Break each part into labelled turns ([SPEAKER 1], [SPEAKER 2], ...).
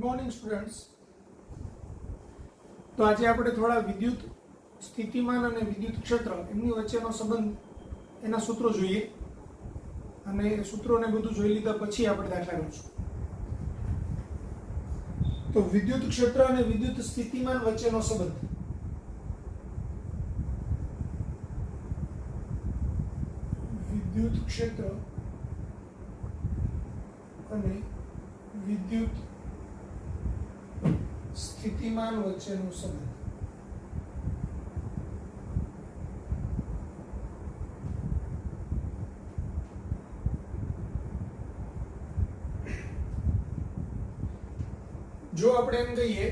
[SPEAKER 1] Morning students. તો આજે આપણે થોડા વિદ્યુત સ્થિતિમાન અને વિદ્યુત ક્ષેત્ર એમની વચ્ચેનો સંબંધ એના સૂત્રો જોઈએ અને સૂત્રોને બધું જોઈ લીધા પછી આપણે દાખલા ગણશું. તો વિદ્યુત ક્ષેત્ર અને વિદ્યુત સ્થિતિમાન વચ્ચેનો સંબંધ. વિદ્યુત ક્ષેત્ર અને વિદ્યુત સ્થિતિમાન વચ્ચેનો સંબંધ. જો આપણે એમ કહીએ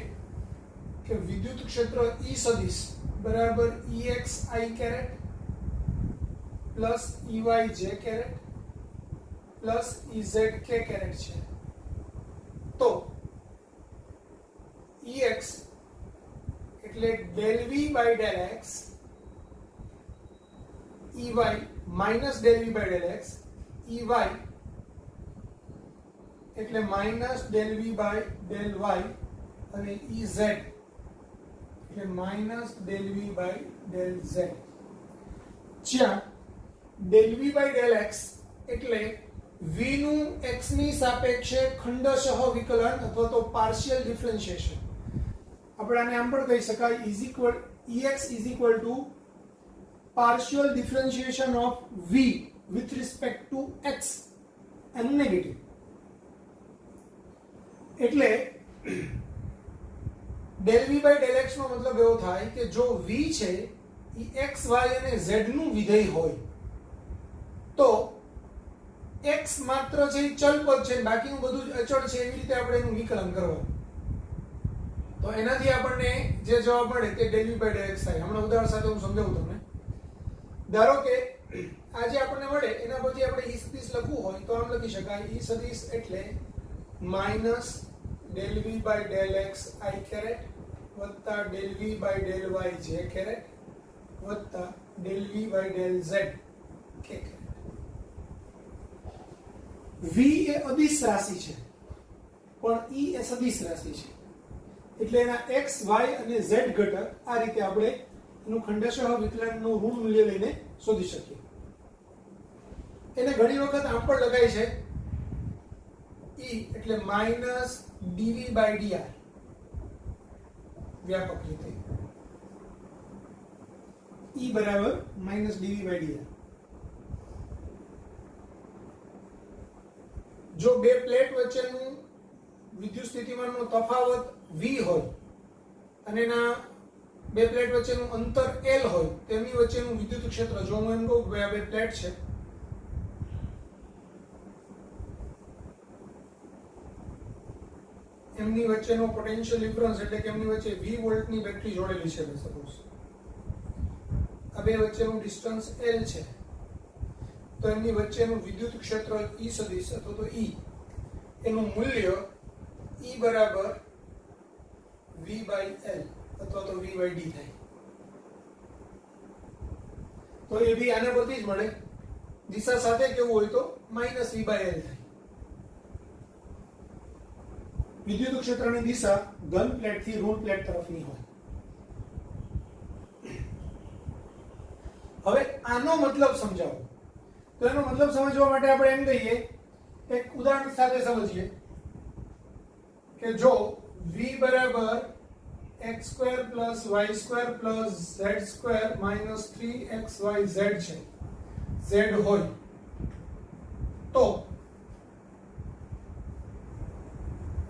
[SPEAKER 1] કે વિદ્યુત ક્ષેત્ર E સદિશ બરાબર EX I caret plus EY J caret plus EZ K caret છે, તો EX એટલે del V by del X, EY minus del V by del X, EY એટલે minus del V by del Y અને EZ એટલે minus del V by del Z. જ્યાં del V by del X એટલે V નું X ની સાપેક્ષે ખંડશઃ વિકલન અથવા તો પાર્શિયલ ડિફરન્શિએશન. આપણે આને આમ પણ કહી શકાય EX is equal to partial differentiation of V with respect to X and negative. એટલે del V by del X નો મતલબ એવો થાય કે જો V છે એ X, Y અને Z નું વિધેય હોય તો X માત્ર છે ચલ પદ છે, બાકીનું બધું જ અચળ છે, એવી રીતે આપણે એનું વિકલન કરવાનું. તો એનાથી આપણને જે જવાબ મળે તે del V by del X થાય. હમણાં ઉદાહરણ સાથે હું સમજાવું તમને. ધારો કે આજે આપણને મળે એના પછી આપણે E સદિશ લખવું હોય તો આમ લખી શકાય E સદિશ એટલે minus del V by del X I caret વત્તા del V by del Y J caret વત્તા del V by del Z K caret. V એ અદિશ રાશિ છે પણ E એ સદિશ રાશિ છે, એટલે એના X, Y અને Z ઘટક આ રીતે આપણે એનું ખંડશઃ વિકલનનું ઋણ મૂલ્ય લઈને શોધી શકીએ. એને ઘણી વખત આમ પણ લખાય છે E એટલે માઈનસ dV by dr વ્યાપક રીતે E બરાબર માઈનસ dV by dr. જો બે પ્લેટ વચ્ચેનું વિદ્યુત સ્થિતિમાનનો તફાવત V હોય અને એના બે પ્લેટ વચ્ચેનું અંતર L હોય, તેમની વચ્ચેનું વિદ્યુત ક્ષેત્ર, જો હું એમ કહું કે આ બે પ્લેટ છે, એમની વચ્ચેનો પોટેન્શિયલ ડિફરન્સ એટલે કે એમની વચ્ચે V વોલ્ટની બેટરી જોડેલી છે, સપોઝ આ બે વચ્ચેનું ડિસ્ટન્સ L છે, તો એમની વચ્ચેનું વિદ્યુત ક્ષેત્ર E સદિશ અથવા તો E એનું મૂલ્ય E બરાબર V by L અથવા તો V by D થાય. તો એ બી આના પરથી જ મળે. દિશા સાથે કેવું હોય તો માઈનસ V by L થાય. વિદ્યુત ક્ષેત્રની દિશા ધન પ્લેટ થી ઋણ પ્લેટ તરફની હોય. હવે આનો મતલબ સમજાવો. તો એનો મતલબ સમજવા માટે આપણે એમ કહીએ, એક ઉદાહરણ સાથે સમજીએ કે જો V બરાબર x² + y² + z² - 3xyz છે, z હોય તો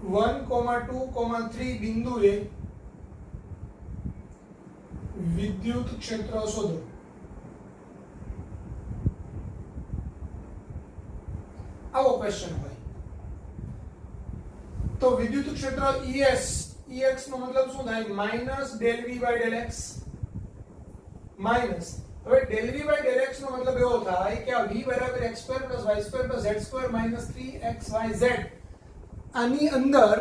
[SPEAKER 1] 1, 2, 3 બિંદુએ વિદ્યુત ક્ષેત્ર શોધો. આવો ક્વેશ્ચન હોય તો વિદ્યુત ક્ષેત્ર EX નો મતલબ શું થાય? Minus del V by del X minus. હવે del V by del X નો મતલબ એવો થાય કે આ V બરાબર x² + y² + z² - 3xyz. આની અંદર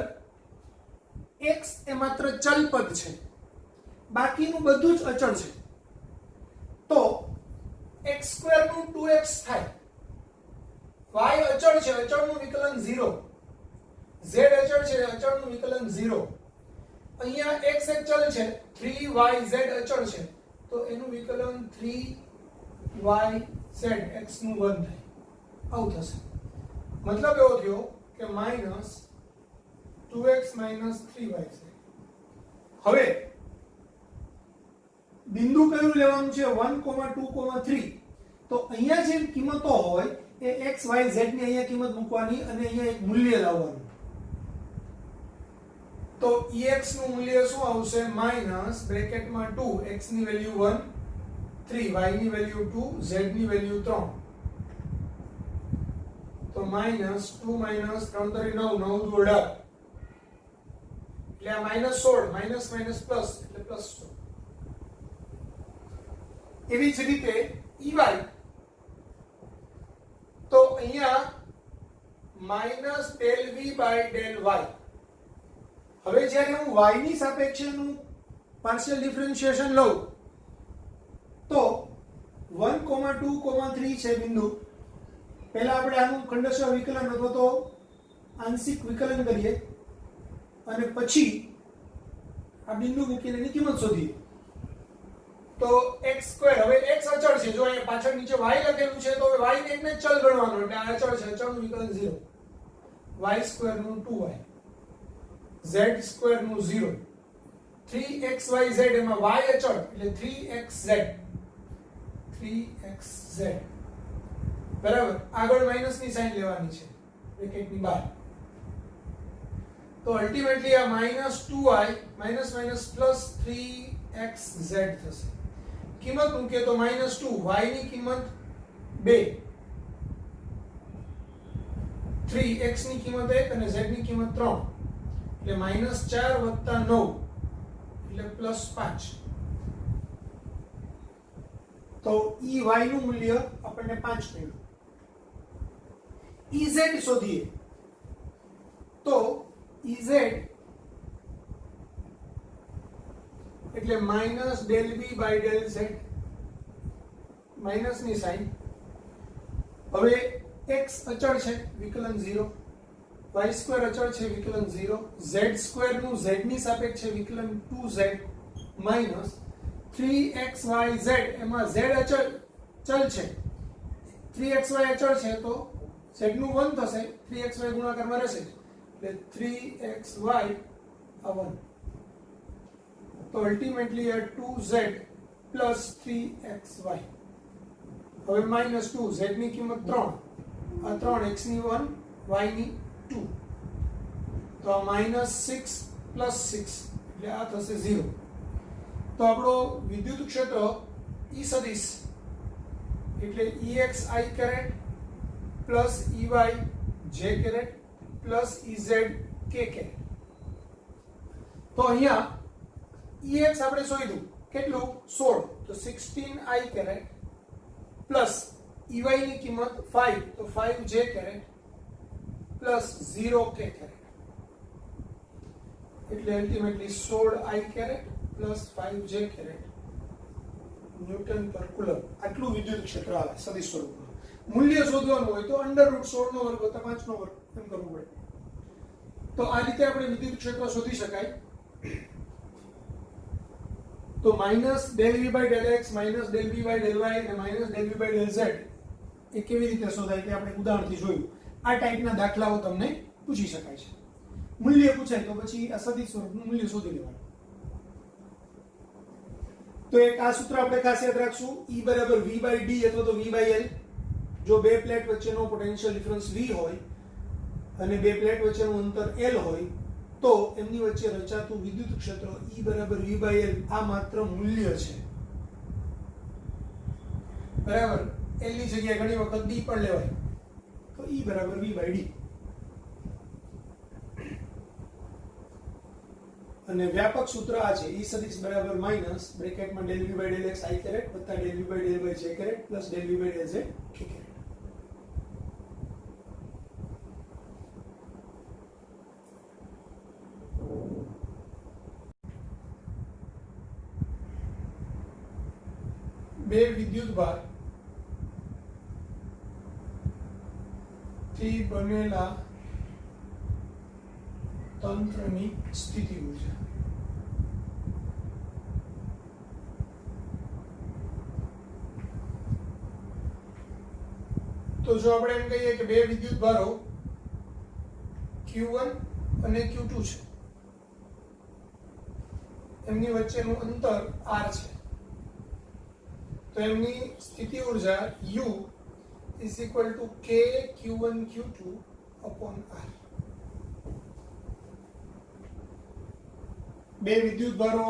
[SPEAKER 1] x એ માત્ર ચલ પદ છે, બાકીનું બધું જ અચળ છે, તો x² નું 2x થાય. y અચળ છે, અચળનું વિકલન 0 z અચળ છે, અચળનું વિકલન 0. અહીંયા x એક ચલ છે, 3yz અચળ છે, તો એનું વિકલન 3yz x નું 1 થાય. આવું થશે. મતલબ એવો થયો કે -2x - 3yz. હવે બિંદુ કયું લેવાનું છે? 1, 2, 3. તો અહીંયા જે કિંમતો હોય એ x y z ની અહીંયા કિંમત મૂકવાની અને અહીંયા એક મૂલ્ય લાવવાનું. તો ex નું મૂલ્ય શું આવશે? માઈનસ બ્રેકેટમાં 2, x ની વેલ્યુ 1, 3, y ની વેલ્યુ 2, z ની વેલ્યુ 3. તો -2 - 3 * 3 = 9, 9 * 2 = 18. એટલે આ -16, માઈનસ માઈનસ પ્લસ એટલે +16. એવી જ રીતે ey તો અહીંયા -∂v/∂y. હવે જ્યારે હું y ની સાપેક્ષેનું પાર્શિયલ ડિફરન્શિએશન લઉં તો 1, 2, 3 છે બિંદુ. પહેલા આપણે આનું ખંડશઃ વિકલન અથવા તો આંશિક વિકલન કરીએ અને પછી આ બિંદુ મૂકીને એની કિંમત શોધીએ. તો x2, હવે x અચળ છે, જો અહીંયા પાછળ નીચે y લખેલું છે તો હવે y ને એકને ચલ ગણવાનો, એટલે આ અચળ છે, અચળનું વિકલન 0. y2 નું 2y, z2 નું 0, 3xyz એમાં y અચળ એટલે 3xz, 3xz બરાબર. આગળ માઈનસ ની સાઈન લેવાની છે બ્રેકેટની બહાર. તો અલ્ટીમેટલી આ -2y minus minus plus 3xz થશે. કિંમત મૂકીએ તો -2, y ની કિંમત 2, 3, x ની કિંમત 1 અને z ની કિંમત 3, એટલે -4 + 9 એટલે +5. તો ey નું મૂલ્ય આપણને 5 મળ્યું. Ez શોધીએ તો Ez એટલે -∂v/∂z, માઈનસ ની સાઈન. હવે x અચળ છે, વિકલન 0, y2 અચળ છે, વિકલન 0, z2 નું z ની સાપેક્ષે વિકલન 2z માઈનસ 3xyz એમાં z અચળ ચલ છે, 3xy અચળ છે તો z નું 1 થશે, 3xy ગુણાકારમાં રહેશે એટલે 3xy આ 1. તો અલ્ટીમેટલી આ 2z પ્લસ 3xy. હવે -2, z ની કિંમત 3, આ 3, x ની 1, y ની 2. તો આ -6 પ્લસ 6 એટલે આ થશે 0. તો આપણો વિદ્યુત ક્ષેત્ર E સદિશ એટલે Ex I caret plus Ey j caret plus Ez k caret. તો અહીંયા Ex આપણે શોધ્યું કેટલું? 16, તો 16 I કેરેટ પ્લસ Ey ની કિંમત 5, તો 5 j caret plus 0 k caret, એટલે ultimately 16 I caret plus 5 j caret newton પર કુલમ. આટલું વિદ્યુત ક્ષેત્ર આવે સદિશ સ્વરૂપમાં. મૂલ્ય શોધવાનું હોય તો √16 નો વર્ગ વત્તા 5 નો વર્ગ એમ કરવું પડે. તો આ રીતે આપણે વિદ્યુત ક્ષેત્ર શોધી શકાય. તો -∂v/∂x, -∂v/∂y અને -∂v/∂z એ કેવી રીતે શોધાય તે આપણે ઉદાહરણથી જોયું. આ ટાઈપના દાખલાઓ તમને પૂછી શકાય છે. મૂલ્ય પૂછાય તો પછી આ સદિશ સ્વરૂપનું મૂલ્ય શોધી લેવાનું. તો એક આ સૂત્ર આપણે ખાસ યાદ રાખશું, E = v/d અથવા તો v/l. જો બે પ્લેટ વચ્ચેનો પોટેન્શિયલ ડિફરન્સ v હોય અને બે પ્લેટ વચ્ચેનું અંતર l હોય તો એમની વચ્ચે રચાતું વિદ્યુત ક્ષેત્ર E = v/l આ માત્ર મૂલ્ય છે. બરાબર. l ની જગ્યાએ ઘણી વખત d પણ લેવાય. તો E = v/d. અને વ્યાપક સૂત્ર આ છે, E સદિશ બરાબર માઈનસ બ્રેકેટમાં ∂v/∂x I કેરેટ વત્તા ∂v/∂y j caret plus ∂v/∂z k caret. બે વિદ્યુતભાર થી બનેલા તંત્રની સ્થિતિ ઊર્જા. તો જો આપણે એમ કહીએ કે બે વિદ્યુત ભારો Q1 અને Q2 છે, એમની વચ્ચેનું અંતર R છે, તો એમની સ્થિતિ ઊર્જા U is equal to K Q1 Q2 upon R. બે વિદ્યુત ભારો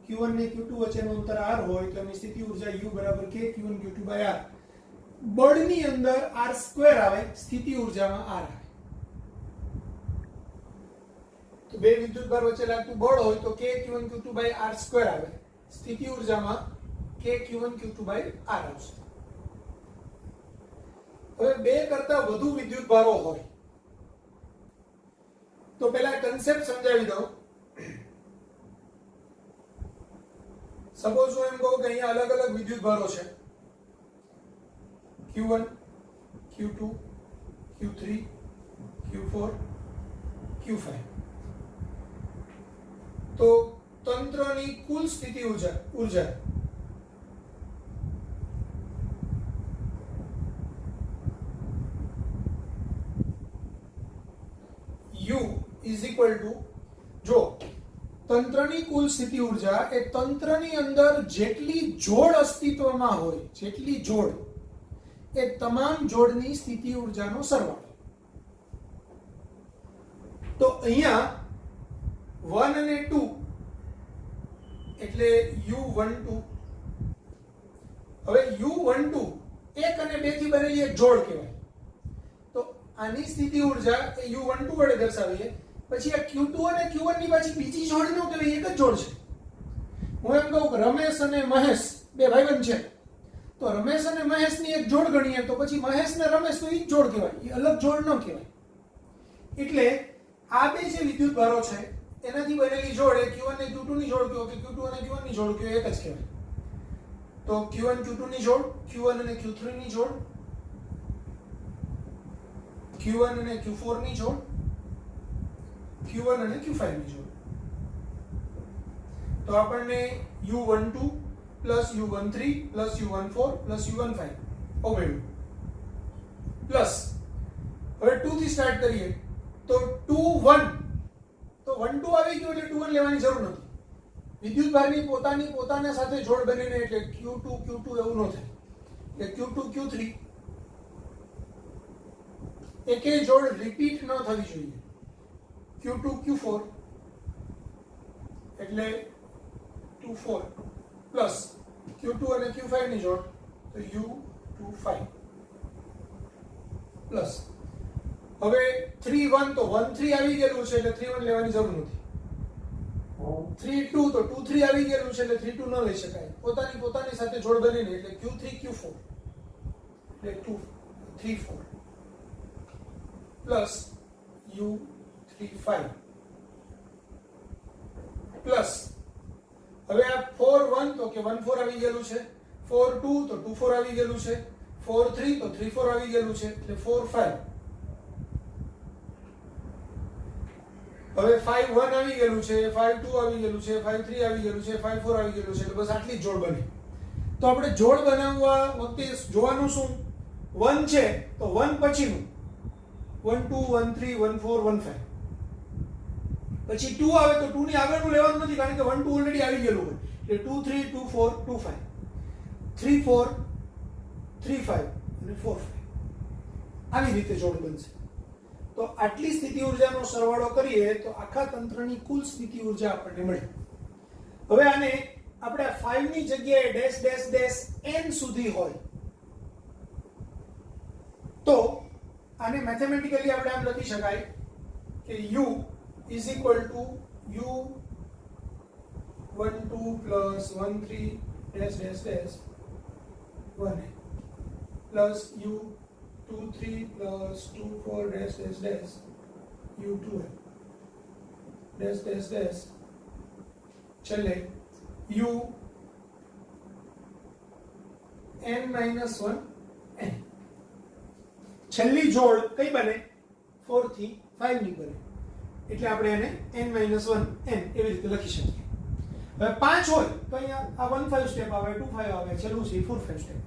[SPEAKER 1] Q1 ને Q2 વચ્ચેનું અંતર R હોય તો એની સ્થિતિ ઊર્જા U બરાબર K Q1 Q2 by R. બળની અંદર R² આવે, સ્થિતિ ઊર્જામાં R આવે. તો બે વિદ્યુત ભાર વચ્ચે લાગતું બળ હોય તો K Q1 Q2 by R² આવે, સ્થિતિ ઊર્જામાં K Q1 Q2 by R આવશે. હવે બે કરતા વધુ વિદ્યુત ભારો હોય તો પહેલા કન્સેપ્ટ સમજાવી દઉં. સપોઝ હું એમ કહું કે અહીંયા અલગ અલગ વિદ્યુત ભારો છે, Q1, Q2, Q3, Q4, Q5. તો તંત્રની કુલ સ્થિતિ ઊર્જા U is equal to, જો તંત્રની કુલ સ્થિતિ ઊર્જા એ તંત્રની અંદર જેટલી જોડ અસ્તિત્વમાં હોય, જેટલી જોડ, એ તમામ જોડની સ્થિતિ ઊર્જાનો સરવાળો. તો અહીંયા 1 અને 2 એટલે U12. હવે U12 1 અને 2 થી બનેલી એક જોડ કહેવાય. તો આની સ્થિતિ ઊર્જા એ U12 વડે દર્શાવીએ. પછી આ Q2 અને Q1 ની પાછી બીજી જોડ નો કહેવાય, એક જ જોડ છે. હું એમ કહું કે રમેશ અને મહેશ બે ભાઈબંધ છે, તો રમેશ અને મહેશની એક જોડ ગણીએ તો પછી મહેશ ને રમેશ તો એ જ જોડ કહેવાય, એ અલગ જોડ ન કહેવાય. એટલે આ બે જે વિદ્યુત ભારો છે એનાથી બનેલી જોડ એ Q1 અને Q2 ની જોડ કયો કે Q2 અને Q1 ની જોડ કયો, એક જ કહેવાય. તો Q1 Q2 ની જોડ, Q1 અને Q3 ની જોડ, Q1 અને Q4 ની જોડ, Q1 અને Q5 ની જોડ. તો આપણને U12 plus U13 plus U14 plus U15 મળ્યું. પ્લસ હવે 2 થી સ્ટાર્ટ કરીએ તો 2 1, તો 1 2 આવી ગયું એટલે 2 1 લેવાની જરૂર નથી. વિદ્યુત ભારની પોતાના સાથે જોડ બનીને એટલે Q2 Q2 એવું ન થાય, એટલે Q2 Q3 એકેય જોડ રિપીટ ન થવી જોઈએ. Q2 Q4 એટલે 2 4 પ્લસ Q2 અને Q5 ની જોડ તો U25 પ્લસ હવે 3 1, તો 1 3 આવી ગયેલું છે એટલે 3 1 લેવાની જરૂર નથી. 3 2, તો 2 3 આવી ગયેલું છે એટલે 3 2 ન લઈ શકાય. પોતાની સાથે જોડ બનીને એટલે Q3 Q4 એટલે 2 3 4 પ્લસ U35 પ્લસ હવે આ 4 1, તો કે 1 4 આવી ગયેલું છે, 4 2, તો 2 4 આવી ગયેલું છે, 4 3, તો 3 4 આવી ગયેલું છે એટલે 4 5. હવે 5 1 આવી ગયેલું છે, 5 2 આવી ગયેલું છે, 5 3 આવી ગયેલું છે, 5 4 આવી ગયેલું છે, એટલે બસ આટલી જ જોડ બની. તો આપણે જોડ બનાવવા વખતે જોવાનું શું, 1 છે તો 1 પછીનું 1 2 1 3 1 4 1 5, પછી 2 આવે તો 2 ની આગળનું લેવાનું નથી કારણ કે 1 2 ઓલરેડી આવી ગયેલું હોય, એટલે 2 3 2 4 2 5 3 4 3 5 અને 4 5 આવી રીતે જોડ બનશે. તો આટલી સ્થિતિ ઊર્જાનો સરવાળો કરીએ તો આખા તંત્રની કુલ સ્થિતિ ઊર્જા આપણને મળે. હવે આને આપણે 5 ની જગ્યાએ ડેશ ડેશ ડેશ n સુધી હોય તો આને મેથેમેટિકલી આપણે આમ લખી શકાય કે U is equal to U12 plus 13 dash dash dash 1 plus U23 plus 24 dash dash dash U2 dash dash dash चले U n minus 1 n. છેલ્લી જોડ કઈ બને 4 થી 5 ની બને. એટલે આપણે એને n - 1 n એવી રીતે લખી શકીએ. હવે 5 હોય તો અહીંયા આ 1 5 સ્ટેપ આવે, 2 5 આવે, છેલ્લું છે 4 5 સ્ટેપ.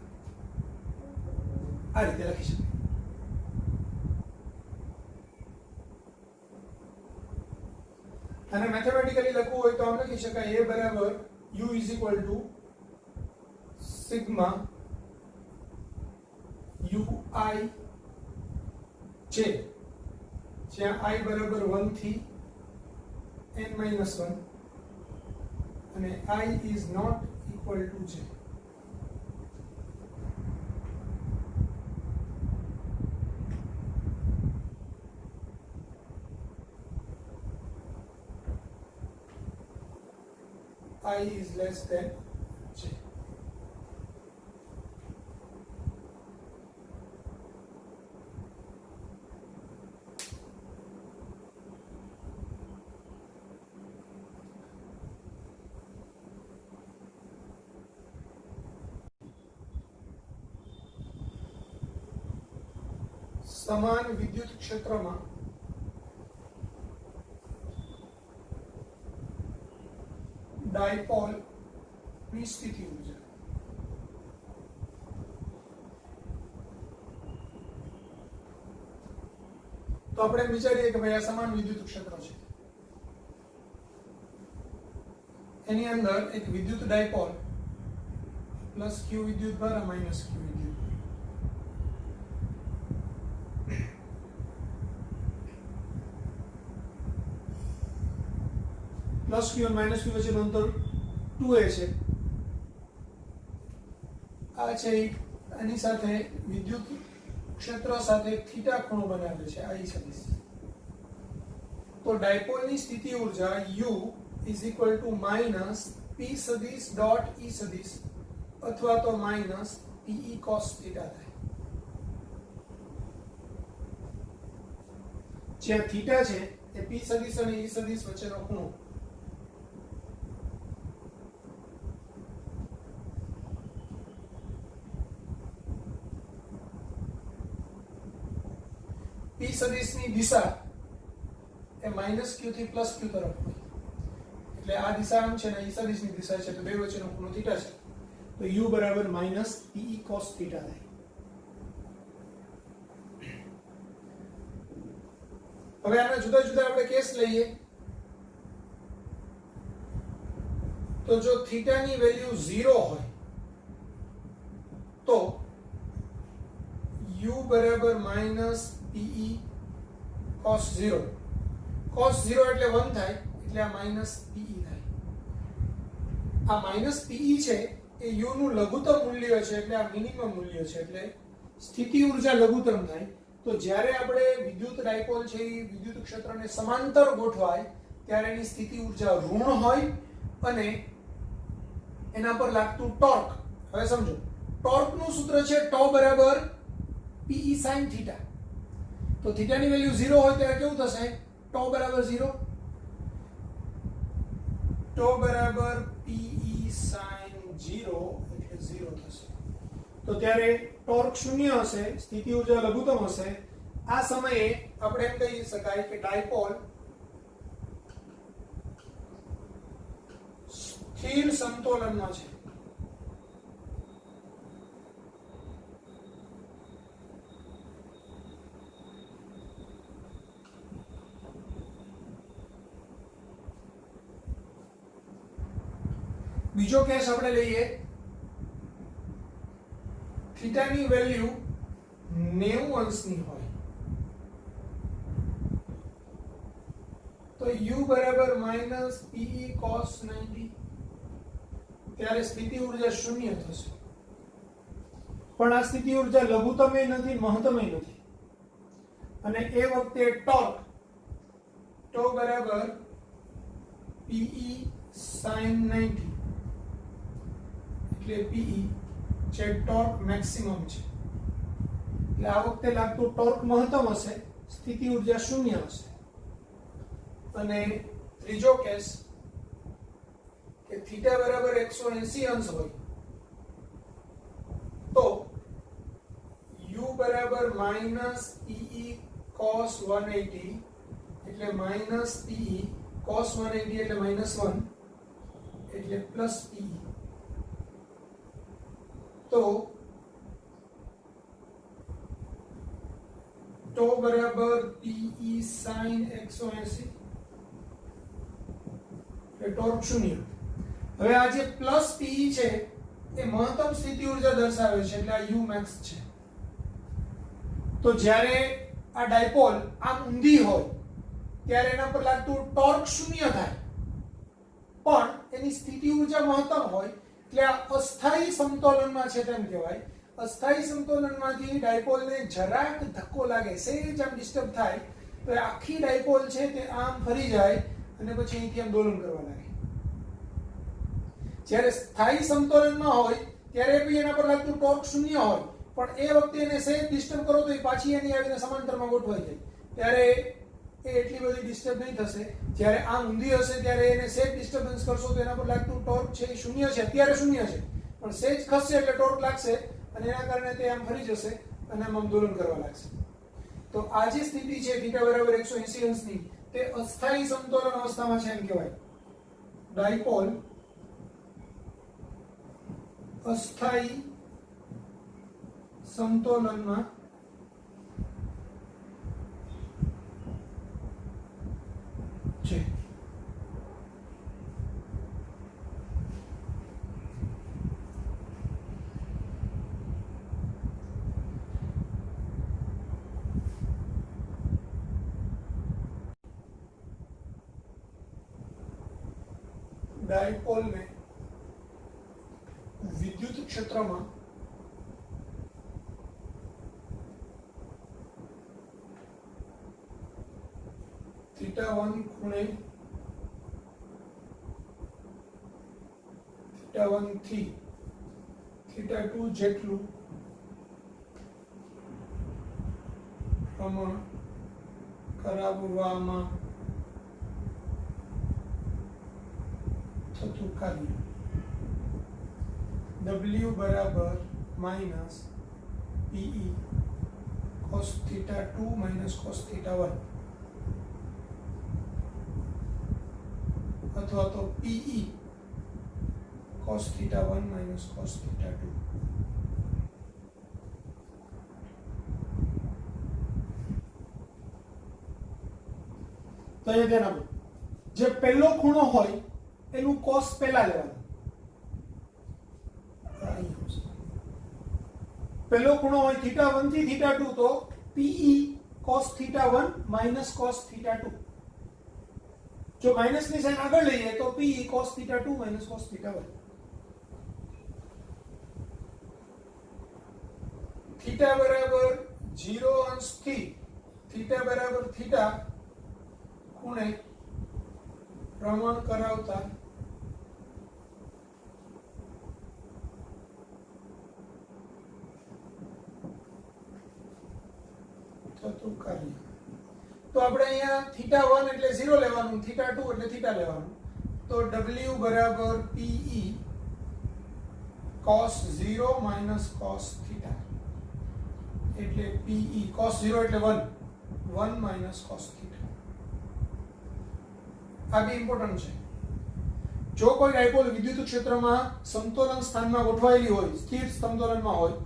[SPEAKER 1] આ રીતે લખી શકીએ. અને મેથેમેટિકલી લખવું હોય તો આમ લખી શકાય a બરાબર u is equal to sigma ui j, જ્યાં i બરાબર 1 થી n - 1 અને i is not equal to j. I is less than j. સમાન વિદ્યુત ક્ષેત્રમાં ડાયપોલ ની સ્થિતિ ઊર્જા. તો આપણે વિચારીએ કે ભાઈ આ સમાન વિદ્યુત ક્ષેત્ર છે, એની અંદર એક વિદ્યુત ડાયપોલ પ્લસ q વિદ્યુત ભાર માઇનસ q વિદ્યુત ભાર. પ્લસ q અને માઇનસ q વચ્ચેનું અંતર 2a છે. આ છે આની સાથે વિદ્યુત ક્ષેત્ર સાથે થીટા ખૂણો બનાવે છે I સદિશ. તો ડાયપોલની સ્થિતિ ઊર્જા u is equal to minus p સદિશ ડોટ e સદિશ અથવા તો માઇનસ pe cos થીટા થાય. જ્યાં થીટા છે એ p સદિશ અને e સદિશ વચ્ચેનો ખૂણો. p સદિશની દિશા એ માઇનસ q થી પ્લસ q તરફ હોય, એટલે આ દિશા આમ છે ને e સદિશની દિશા છે, તો બે વચ્ચેનો ખૂણો થીટા છે, તો u બરાબર માઇનસ pe cos થીટા થાય. હવે આના જુદા જુદા આપણે કેસ લઈએ. તો જો થીટાની વેલ્યુ 0 હોય તો u બરાબર માઇનસ pe cos 0. cos 0 એટલે 1 થાય, એટલે આ માઇનસ pe થાય. આ માઇનસ pe છે એ u નું લઘુત્તમ મૂલ્ય છે, એટલે આ મિનિમમ મૂલ્ય છે, એટલે સ્થિતિ ઊર્જા લઘુત્તમ થાય. તો જ્યારે આપણે વિદ્યુત ડાયપોલ છે એ વિદ્યુત ક્ષેત્રને સમાંતર ગોઠવાય ત્યારે એની સ્થિતિ ઊર્જા ઋણ હોય અને એના પર લાગતું ટોર્ક. હવે સમજો, ટોર્ક નું સૂત્ર છે τ બરાબર pe sin થીટા. તો થીટાની વેલ્યુ 0 હોય ત્યારે કેવું થશે? τ બરાબર 0, τ બરાબર pe sin 0 એટલે 0 થશે. તો ત્યારે ટોર્ક શૂન્ય હશે, સ્થિતિ ઊર્જા લઘુત્તમ હશે. આ સમયે આપણે એમ કહી શકાય કે ડાયપોલ સ્થિર સમતોલનમાં છે. બીજો કેસ આપણે લઈએ. થીટાની વેલ્યુ 90 અંશની હોય તો u બરાબર માઇનસ pe cos 90, ત્યારે સ્થિતિ ઊર્જા શૂન્ય થશે. પણ આ સ્થિતિ ઊર્જા લઘુત્તમે નથી, મહત્તમે નથી. અને એ વખતે ટોર્ક τ બરાબર pe sin 90, એટલે pe જે ટોર્ક મેક્સિમમ છે, એટલે આ વખતે લાગતું ટોર્ક મહત્તમ હશે, સ્થિતિ ઊર્જા શૂન્ય હશે. અને ત્રીજો કેસ કે થીટા બરાબર 180 અંશ હોય તો u બરાબર માઇનસ pe cos 180, એટલે એટલે માઇનસ પીઈ, cos 180 એટલે -1 એટલે પ્લસ પીઈ. તો ટો બરાબર પીઈ sin 180 એટલે ટોર્ક 0. હવે આ જે પ્લસ પીઈ છે એ મહત્તમ સ્થિતિ ઊર્જા દર્શાવે છે એટલે આ યુ મેક્સ છે. તો જ્યારે આ ડાયપોલ આમ ઊંધી હોય ત્યારે એના પર લાગતું ટોર્ક 0 થાય, પણ એની સ્થિતિ ઊર્જા મહત્તમ હોય એટલે આ અસ્થાયી સમતોલનમાં છે તેમ કહેવાય. અસ્થાયી સમતોલનમાંથી ડાયપોલને જરાક ધક્કો લાગે, સહેજ આમ ડિસ્ટર્બ થાય તો એ આખી ડાયપોલ છે તે આમ ફરી જાય અને પછી અહીંથી આમ દોલન કરવા લાગે. જ્યારે સ્થાયી સમતોલનમાં હોય ત્યારે બી એના પર લાગતું ટોર્ક 0 હોય, પણ એ વખતે એને સહેજ ડિસ્ટર્બ કરો તો એ પાછી એની આવીને સમાંતરમાં ગોઠવાઈ જાય, ત્યારે એ એટલી બધી ડિસ્ટર્બ નહીં થશે. જ્યારે આમ ઊંધી હશે ત્યારે એને સહેજ ડિસ્ટર્બન્સ કરશો તો એના પર લાગતું ટોર્ક છે એ 0 છે, અત્યારે 0 છે, પણ સહેજ ખસશે એટલે ટોર્ક લાગશે અને એના કારણે તે આમ ફરી જશે અને આમ દોલન કરવા લાગશે. તો આ જે સ્થિતિ છે થીટા બરાબર 180 અંશની તે અસ્થાયી સમતોલન અવસ્થામાં છે એમ કહેવાય. ડાયપોલ અસ્થાયી સમતોલનમાં છે. डायपोल में विद्युत क्षेत्र में θ1 ખૂણે θ1 થી θ2 જેટલું ભ્રમણ કરાવવામાં થતું કાર્ય W બરાબર minus PE cos θ2 minus cos θ1 અથવા તો PE cos θ1 minus cos θ2. તો એ ધ્યાન આપો, જે પહેલો ખૂણો હોય એનું cos પહેલા લેવાનું. પહેલો ખૂણો હોય θ1 થી θ2 તો PE cos θ1 minus cos θ2. जो माइनस ની સાઈન આગળ લઈએ તો P cos θ2 minus cos θ1. θ બરાબર 0 અંશ થી θ બરાબર θ ખૂણે ભ્રમણ કરાવતા થતું કાર્ય. તો આપણે અહીંયા θ1 એટલે 0 લેવાનું, θ2 એટલે θ લેવાનું. તો W બરાબર PE cos 0 minus cos θ એટલે PE cos 0 એટલે 1 minus cos θ. આ બી ઇમ્પોર્ટન્ટ છે. જો કોઈ ડાયપોલ વિદ્યુત ક્ષેત્રમાં સમતોલન સ્થાનમાં ગોઠવાયેલી હોય, સ્થિર સમતોલનમાં હોય,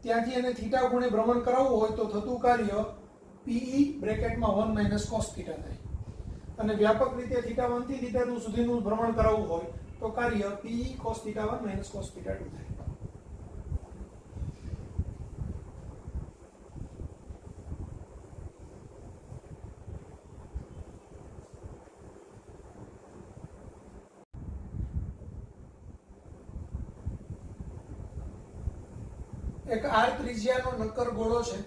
[SPEAKER 1] ત્યાંથી એને θ ખૂણે ભ્રમણ કરાવવું હોય તો થતું કાર્ય PE બ્રેકેટમાં 1 minus cos θ થાય. અને વ્યાપક રીતે θ1 થી θ2 સુધીનું ભ્રમણ કરાવવું હોય તો કાર્ય PE cos θ1 minus cos θ2 થાય. એક r ત્રિજ્યાનો નક્કર ગોળો છે,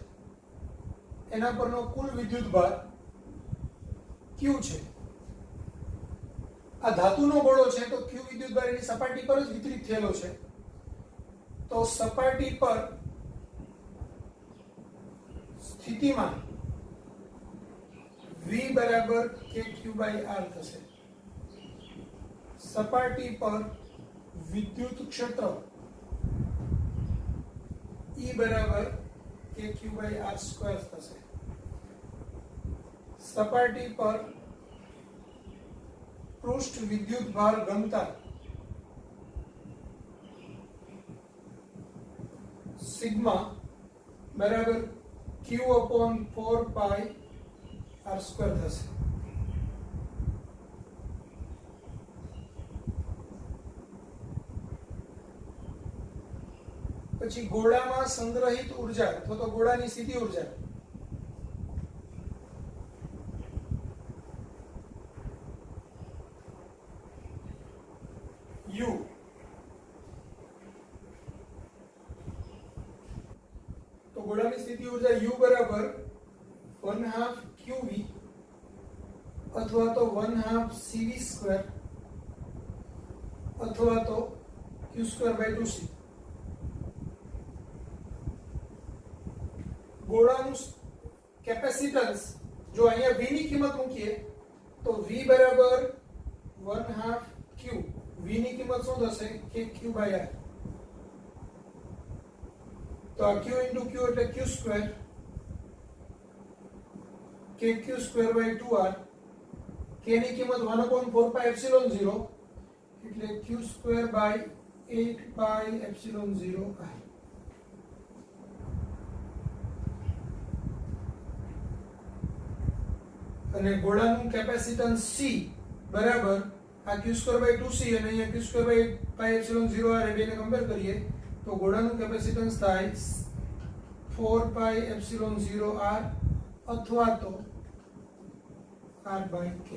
[SPEAKER 1] એના પરનો કુલ વિદ્યુત ભાર q છે. આ ધાતુનો ગોળો છે તો q વિદ્યુત ભાર એની સપાટી પર જ વિતરિત થયેલો છે. તો સપાટી પર સ્થિતિમાન v બરાબર kq/r થશે. સપાટી પર વિદ્યુત ક્ષેત્ર E બરાબર kq/r² થશે. સપાટી પર પૃષ્ઠ વિદ્યુત ભાર ઘનતા સિગ્મા બરાબર Q/4πr² થશે. પછી ગોળામાં સંગ્રહિત ઉર્જા અથવા તો ગોળાની સીધી ઉર્જા U તો ગોળાની સીધી ઉર્જા U બરાબર 1/2 QV અથવા તો 1/2 CV² અથવા તો Q²/2C. ગોળાનું કેપેસિટન્સ જો અહીંયા V ની કિંમત મૂકીએ તો V બરાબર 1/2 Q. V ની કિંમત શું થશે કે Q/R. તો આ Q into Q એટલે Q², કે Q²/2R. K ની કિંમત 1/4πε0 એટલે Q²/8πε0R. અને ગોળાનું કેપેસિટન્સ C બરાબર આ Q²/2C અને અહીંયા Q²/8πε0R એ બેને કમ્પેર કરીએ તો ગોળાનું કેપેસિટન્સ થાય 4πε0R અથવા તો R/K.